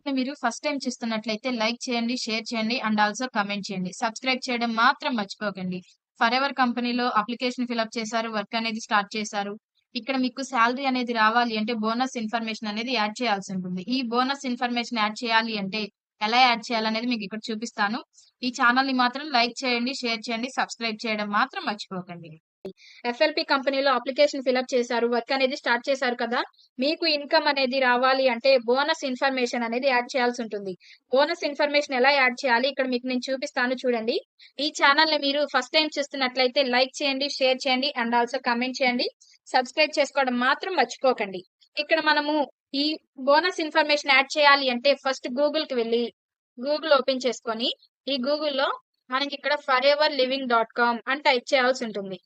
మీరు first time చూస్తున్నట్లయితే like చేయండి, షేర్ చేయండి అండ్ ఆల్సో కమెంట్ చేయండి. సబ్స్క్రైబ్ చేయడం మాత్రం మర్చిపోకండి. ఫరెవర్ కంపెనీలో అప్లికేషన్ ఫిలప్ చేశారు. వర్క్ అనేది స్టార్ట్ చేశారు. ఇక్కడ మీకు సాలరీ అనేది రావాలి అంటే బోనస్ ఇన్ఫర్మేషన్ అనేది యాడ్ చేయాల్సి ఉంటుంది. ఈ బోనస్ ఇన్ఫర్మేషన్ యాడ్ చేయాలి అంటే ఎలా యాడ్ చేయాలనేది మీకు ఇక్కడ చూపిస్తాను. ఈ ఛానల్‌ని మాత్రం లైక్ చేయండి, షేర్ చేయండి, సబ్స్క్రైబ్ చేయడం మాత్రం మర్చిపోకండి. ఎఫ్ఎల్‌పి కంపెనీలో అప్లికేషన్ ఫిలప్ చేశారు. వర్క్ అనేది స్టార్ట్ చేశారు కదా! మీకు ఇన్‌కమ్ అనేది రావాలి అంటే బోనస్ ఇన్ఫర్మేషన్ అనేది యాడ్ చేయాల్సి ఉంటుంది. బోనస్ ఇన్ఫర్మేషన్ ఎలా యాడ్ చేయాలి? ఇక్కడ మీకు నేను చూపిస్తాను చూడండి. ఈ ఛానల్‌ని మీరు ఫస్ట్ టైమ్ చూస్తున్నట్లయితే లైక్ చేయండి, షేర్ చేయండి అండ్ ఆల్సో కామెంట్ చేయండి. సబ్స్క్రైబ్ చేసుకోవడం మాత్రం మర్చిపోకండి. ఇక్కడ మనము ఈ బోనస్ ఇన్ఫర్మేషన్ యాడ్ చేయాలి అంటే ఫస్ట్ గూగుల్‌కి వెళ్లి గూగుల్ ఓపెన్ చేసుకొని ఈ గూగుల్‌లో మనకిక్కడ foreverliving.com అని టైప్ చేయాల్సి ఉంటుంది.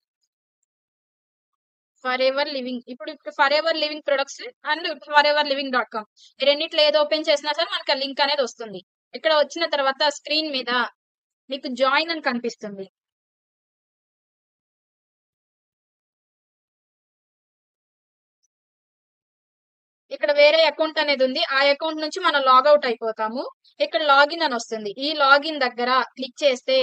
ఫరెవర్ లివింగ్ ఇప్పుడు forever living products and foreverliving.com ఈ రెండిట్లో ఏది ఓపెన్ చేసినా సరే మనకి ఆ లింక్ అనేది వస్తుంది. ఇక్కడ వచ్చిన తర్వాత స్క్రీన్ మీద మీకు జాయిన్ అని కనిపిస్తుంది. ఇక్కడ వేరే అకౌంట్ అనేది ఉంది. ఆ అకౌంట్ నుంచి మనం లాగౌట్ అయిపోతాము. ఇక్కడ లాగిన్ అని వస్తుంది. ఈ లాగిన్ దగ్గర క్లిక్ చేస్తే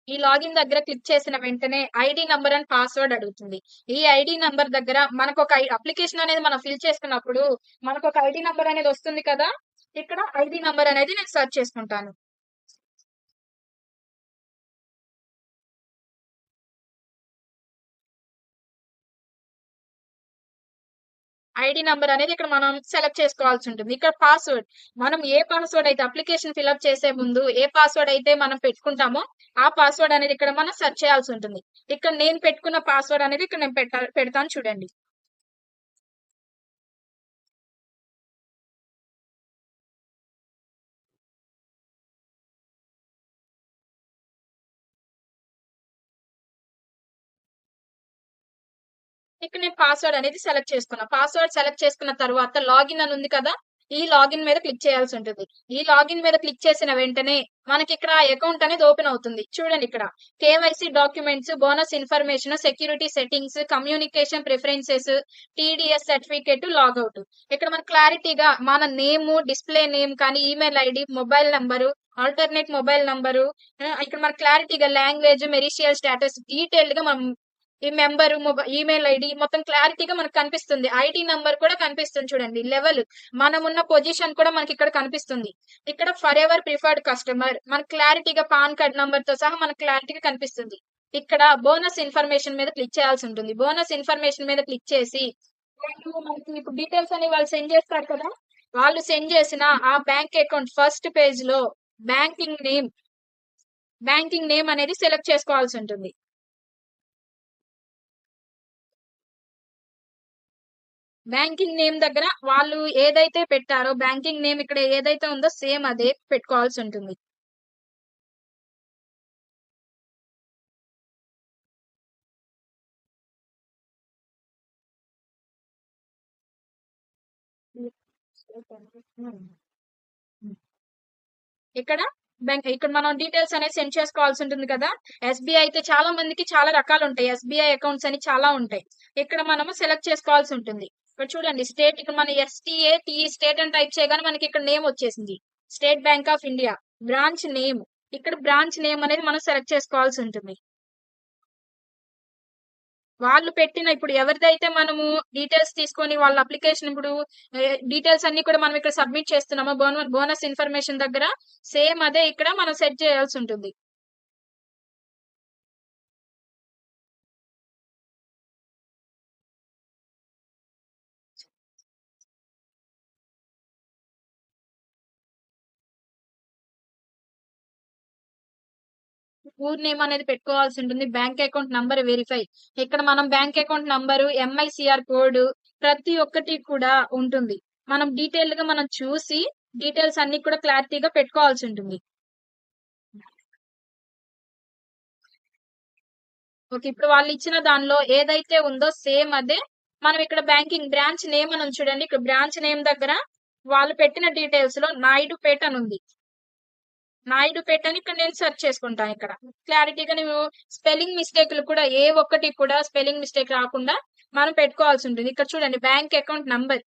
ఈ లాగిన్ దగ్గర క్లిక్ చేసిన వెంటనే ఐడి నంబర్ అండ్ పాస్వర్డ్ అడుగుతుంది. ఈ ఐడి నంబర్ దగ్గర మనకొక అప్లికేషన్ అనేది మనం ఫిల్ చేసుకున్నప్పుడు మనకొక ఐడి నంబర్ అనేది వస్తుంది కదా! ఇక్కడ ఐడి నంబర్ అనేది నేను సెర్చ్ చేసుకుంటాను. ఐడి నంబర్ అనేది ఇక్కడ మనం సెలెక్ట్ చేసుకోవాల్సి ఉంటుంది. ఇక్కడ పాస్వర్డ్ మనం ఏ పాస్వర్డ్ అయితే అప్లికేషన్ ఫిల్అప్ చేసే ముందు ఏ పాస్వర్డ్ అయితే మనం పెట్టుకుంటామో ఆ పాస్వర్డ్ అనేది ఇక్కడ మనం సెర్చ్ చేయాల్సి ఉంటుంది. ఇక్కడ నేను పెట్టుకున్న పాస్వర్డ్ అనేది ఇక్కడ నేను పెడతాను చూడండి. ఇక్కడ నేను పాస్వర్డ్ అనేది సెలెక్ట్ చేసుకున్నా. పాస్వర్డ్ సెలెక్ట్ చేసుకున్న తర్వాత లాగిన్ అని ఉంది కదా! ఈ లాగిన్ మీద క్లిక్ చేయాల్సి ఉంటుంది. ఈ లాగిన్ మీద క్లిక్ చేసిన వెంటనే మనకి ఇక్కడ అకౌంట్ అనేది ఓపెన్ అవుతుంది. చూడండి ఇక్కడ KYC documents, bonus information, security settings, communication preferences, TDS certificate, logout. ఇక్కడ మనకు క్లారిటీగా మన నేమ్, డిస్‌ప్లే నేమ్ కానీ, email ID, mobile number, alternate mobile number, ఇక్కడ మనకు క్లారిటీగా లాంగ్వేజ్, మెరిషియల్ స్టేటస్ డీటెయిల్డ్‌గా మనం ఈ మెంబరు, ఈమెయిల్ ఐడి మొత్తం క్లారిటీగా మనకు కనిపిస్తుంది. ఐడీ నంబర్ కూడా కనిపిస్తుంది చూడండి. లెవెల్ మనమున్న పొజిషన్ కూడా మనకి ఇక్కడ కనిపిస్తుంది. ఇక్కడ ఫరెవర్ ప్రిఫర్డ్ కస్టమర్ మనకు క్లారిటీగా పాన్ కార్డ్ నంబర్ తో సహా మనకు క్లారిటీగా కనిపిస్తుంది. ఇక్కడ బోనస్ ఇన్ఫర్మేషన్ మీద క్లిక్ చేయాల్సి ఉంటుంది. బోనస్ ఇన్ఫర్మేషన్ మీద క్లిక్ చేసి మనకి ఇప్పుడు డీటెయిల్స్ అని వాళ్ళు సెండ్ చేస్తారు కదా! వాళ్ళు సెండ్ చేసిన ఆ బ్యాంక్ అకౌంట్ ఫస్ట్ పేజ్ లో బ్యాంకింగ్ నేమ్ బ్యాంకింగ్ నేమ్ అనేది సెలెక్ట్ చేసుకోవాల్సి ఉంటుంది. బ్యాంకింగ్ నేమ్ దగ్గర వాళ్ళు ఏదైతే పెట్టారో బ్యాంకింగ్ నేమ్ ఇక్కడ ఏదైతే ఉందో సేమ్ అదే పెట్టుకోవాల్సి ఉంటుంది. ఇక్కడ ఇక్కడ మనం డీటెయిల్స్ అనేది సెండ్ చేసుకోవాల్సి ఉంటుంది కదా! ఎస్బీఐ అయితే చాలా మందికి చాలా రకాలు ఉంటాయి. ఎస్బీఐ అకౌంట్స్ అని చాలా ఉంటాయి. ఇక్కడ మనము సెలెక్ట్ చేసుకోవాల్సి ఉంటుంది. ఇక్కడ చూడండి స్టేట్ ఇక్కడ మన ఎస్టీఏ స్టేట్ అని టైప్ చేయగానే మనకి ఇక్కడ నేమ్ వచ్చేసింది. State bank of India branch name ఇక్కడ బ్రాంచ్ నేమ్ అనేది మనం సెలెక్ట్ చేసుకోవాల్సి ఉంటుంది. వాళ్ళు పెట్టిన ఇప్పుడు ఎవరిదైతే మనము డీటెయిల్స్ తీసుకొని వాళ్ళ అప్లికేషన్ ఇప్పుడు డీటెయిల్స్ అన్ని కూడా మనం ఇక్కడ సబ్మిట్ చేస్తున్నామో బోనస్ ఇన్ఫర్మేషన్ దగ్గర సేమ్ అదే ఇక్కడ మనం సెట్ చేయాల్సి ఉంటుంది. ఊర్ నేమ్ అనేది పెట్టుకోవాల్సి ఉంటుంది. బ్యాంక్ అకౌంట్ నంబర్ వెరిఫై ఇక్కడ మనం bank account number, MICR code ప్రతి ఒక్కటి కూడా ఉంటుంది. మనం డీటెయిల్డ్ గా మనం చూసి డీటెయిల్స్ అన్ని కూడా క్లారిటీగా పెట్టుకోవాల్సి ఉంటుంది. ఓకే ఇప్పుడు వాళ్ళు ఇచ్చిన దానిలో ఏదైతే ఉందో సేమ్ అదే మనం ఇక్కడ బ్యాంకింగ్ బ్రాంచ్ నేమ్ అని ఉంది చూడండి. ఇక్కడ బ్రాంచ్ నేమ్ దగ్గర వాళ్ళు పెట్టిన డీటెయిల్స్ లో నాయుడుపేట అని ఉంది. నాయుడుపేట అని ఇక్కడ నేను సెర్చ్ చేసుకుంటాను. ఇక్కడ క్లారిటీగా నేను స్పెల్లింగ్ మిస్టేక్లు కూడా ఏ ఒక్కటి కూడా స్పెల్లింగ్ మిస్టేక్ రాకుండా మనం పెట్టుకోవాల్సి ఉంటుంది. ఇక్కడ చూడండి bank account number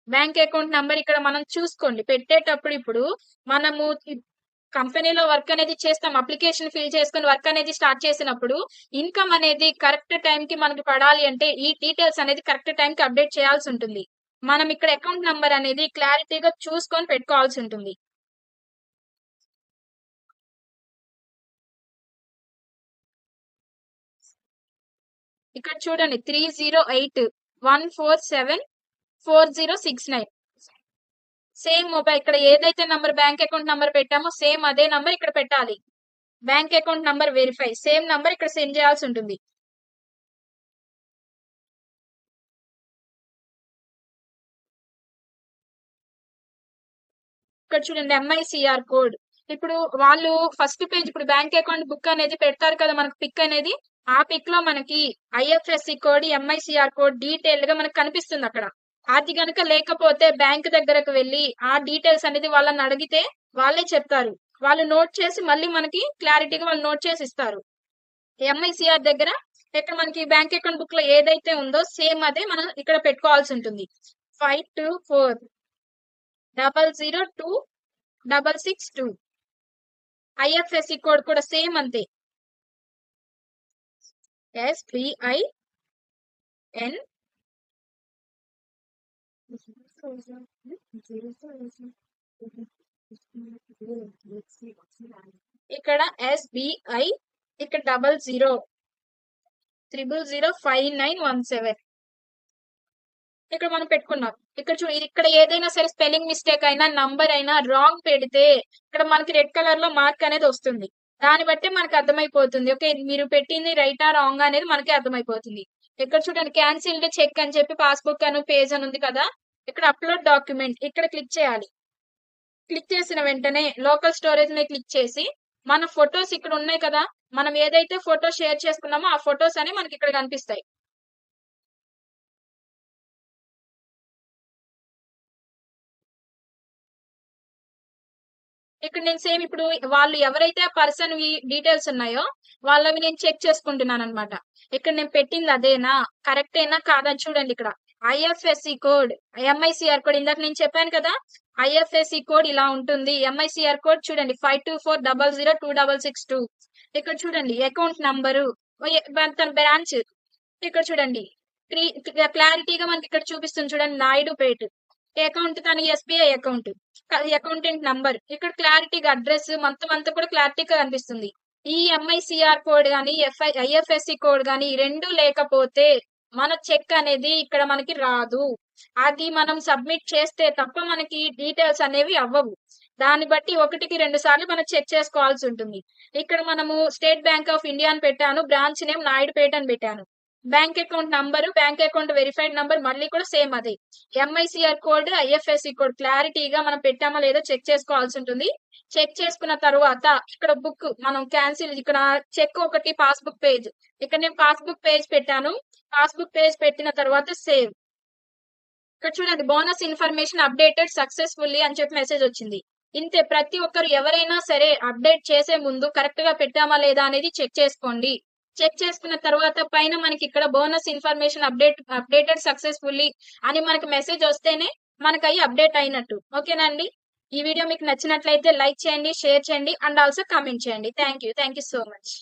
bank account number ఇక్కడ మనం చూసుకోండి. పెట్టేటప్పుడు ఇప్పుడు మనము కంపెనీలో వర్క్ అనేది చేస్తాం. అప్లికేషన్ ఫిల్ చేసుకొని వర్క్ అనేది స్టార్ట్ చేసినప్పుడు ఇన్‌కమ్ అనేది కరెక్ట్ టైంకి మనకి పడాలి అంటే ఈ డీటెయిల్స్ అనేది కరెక్ట్ టైంకి అప్డేట్ చేయాల్సి ఉంటుంది. మనం ఇక్కడ అకౌంట్ నంబర్ అనేది క్లారిటీగా చూసుకొని పెట్టుకోవాల్సి ఉంటుంది. ఇక్కడ చూడండి 3081474069 సేమ్ మొబైల్ ఇక్కడ ఏదైతే నంబర్ బ్యాంక్ అకౌంట్ నంబర్ పెట్టామో సేమ్ అదే నంబర్ ఇక్కడ పెట్టాలి. Bank account number verify same number ఇక్కడ సెండ్ చేయాల్సి ఉంటుంది. ఇక్కడ చూడండి ఎంఐసిఆర్ కోడ్. ఇప్పుడు వాళ్ళు ఫస్ట్ పేజ్ ఇప్పుడు బ్యాంక్ అకౌంట్ బుక్ అనేది పెడతారు కదా మనకు పిక్ అనేది. ఆ పిక్ లో మనకి IFSC code MICR code detail గా మనకు కనిపిస్తుంది అక్కడ. అది గనుక లేకపోతే బ్యాంక్ దగ్గరకు వెళ్ళి ఆ డీటెయిల్స్ అనేది వాళ్ళని అడిగితే వాళ్ళే చెప్తారు. వాళ్ళు నోట్ చేసి మళ్ళీ మనకి క్లారిటీగా వాళ్ళు నోట్ చేసి ఇస్తారు. ఎంఐసిఆర్ దగ్గర ఇక్కడ మనకి బ్యాంక్ అకౌంట్ బుక్ లో ఏదైతే ఉందో సేమ్ అదే మనం ఇక్కడ పెట్టుకోవాల్సి ఉంటుంది. 5240026662 ఐఎఫ్ఎస్సి కోడ్ కూడా సేమ్ అంతే. SBIN ఇక్కడ SBI ఇక్కడ 00005917 ఇక్కడ మనం పెట్టుకున్నాం. ఇక్కడ ఇక్కడ ఏదైనా సరే స్పెల్లింగ్ మిస్టేక్ అయినా నంబర్ అయినా రాంగ్ పెడితే ఇక్కడ మనకి రెడ్ కలర్ లో మార్క్ అనేది వస్తుంది. దాన్ని బట్టి మనకి అర్థమైపోతుంది. ఓకే మీరు పెట్టింది రైటా రాంగ్ అనేది మనకి అర్థమైపోతుంది. ఇక్కడ చూడండి క్యాన్సిల్డ్ చెక్ అని చెప్పి పాస్బుక్ అను పేజ్ అని ఉంది కదా. ఇక్కడ అప్లోడ్ డాక్యుమెంట్ ఇక్కడ క్లిక్ చేయాలి. క్లిక్ చేసిన వెంటనే లోకల్ స్టోరేజ్ మీద క్లిక్ చేసి మన ఫొటోస్ ఇక్కడ ఉన్నాయి కదా. మనం ఏదైతే ఫోటో షేర్ చేసుకున్నామో ఆ ఫొటోస్ అని మనకి ఇక్కడ కనిపిస్తాయి. ఇక్కడ నేను సేమ్ ఇప్పుడు వాళ్ళు ఎవరైతే ఆ పర్సన్ డీటెయిల్స్ ఉన్నాయో వాళ్ళవి నేను చెక్ చేసుకుంటున్నాను అనమాట. ఇక్కడ నేను పెట్టింది అదేనా కరెక్టేనా కాదా చూడండి. ఇక్కడ ఐఎఫ్ఎస్సి కోడ్ ఎంఐసిఆర్ కోడ్ ఇందాక నేను చెప్పాను కదా. ఐఎఫ్ఎస్సి కోడ్ ఇలా ఉంటుంది. ఎంఐసిఆర్ కోడ్ చూడండి 5240026662. ఇక్కడ చూడండి అకౌంట్ నంబరు తన బ్రాంచ్ ఇక్కడ చూడండి క్లారిటీగా మనకి ఇక్కడ చూపిస్తుంది చూడండి నాయుడుపేట అకౌంట్ తన ఎస్బీఐ అకౌంట్ అకౌంటెంట్ నంబర్ ఇక్కడ క్లారిటీగా అడ్రస్ మొత్తం అంతా కూడా క్లారిటీగా కనిపిస్తుంది. ఈ ఎంఐసిఆర్ కోడ్ గానీ ఐఎఫ్ఎస్సి కోడ్ గానీ ఈ రెండు లేకపోతే మన చెక్ అనేది ఇక్కడ మనకి రాదు. అది మనం సబ్మిట్ చేస్తే తప్ప మనకి డీటెయిల్స్ అనేవి అవ్వవు. దాన్ని బట్టి 1కి 2 సార్లు మనం చెక్ చేసుకోవాల్సి ఉంటుంది. ఇక్కడ మనము స్టేట్ బ్యాంక్ ఆఫ్ ఇండియా అని పెట్టాను. బ్రాంచ్ నేమ్ నాయుడుపేట అని పెట్టాను. Bank account number bank account verified number మళ్ళీ కూడా సేమ్ అదే. ఎంఐసిఆర్ కోడ్ ఐఎఫ్ఎస్సి కోడ్ క్లారిటీగా మనం పెట్టామా లేదో చెక్ చేసుకోవాల్సి ఉంటుంది. చెక్ చేసుకున్న తర్వాత ఇక్కడ బుక్ మనం క్యాన్సిల్ ఇక్కడ చెక్ ఒకటి పాస్బుక్ పేజ్ ఇక్కడ నేను పాస్బుక్ పేజ్ పెట్టాను. పాస్బుక్ పేజ్ పెట్టిన తర్వాత సేవ్. ఇక్కడ చూడండి బోనస్ ఇన్ఫర్మేషన్ అప్డేటెడ్ సక్సెస్ఫుల్లీ అని చెప్పి మెసేజ్ వచ్చింది. ఇంతే ప్రతి ఒక్కరు ఎవరైనా సరే అప్డేట్ చేసే ముందు కరెక్ట్ గా పెట్టామా లేదా అనేది చెక్ చేసుకోండి. చెక్ చేసుకున్న తర్వాత పైన మనకి ఇక్కడ బోనస్ ఇన్ఫర్మేషన్ అప్డేటెడ్ సక్సెస్ఫుల్లీ అని మనకి మెసేజ్ వస్తేనే మనకి అవి అప్డేట్ అయినట్టు. ఓకేనా అండి. ఈ వీడియో మీకు నచ్చినట్లయితే లైక్ చేయండి, షేర్ చేయండి అండ్ ఆల్సో కామెంట్ చేయండి. Thank you so much.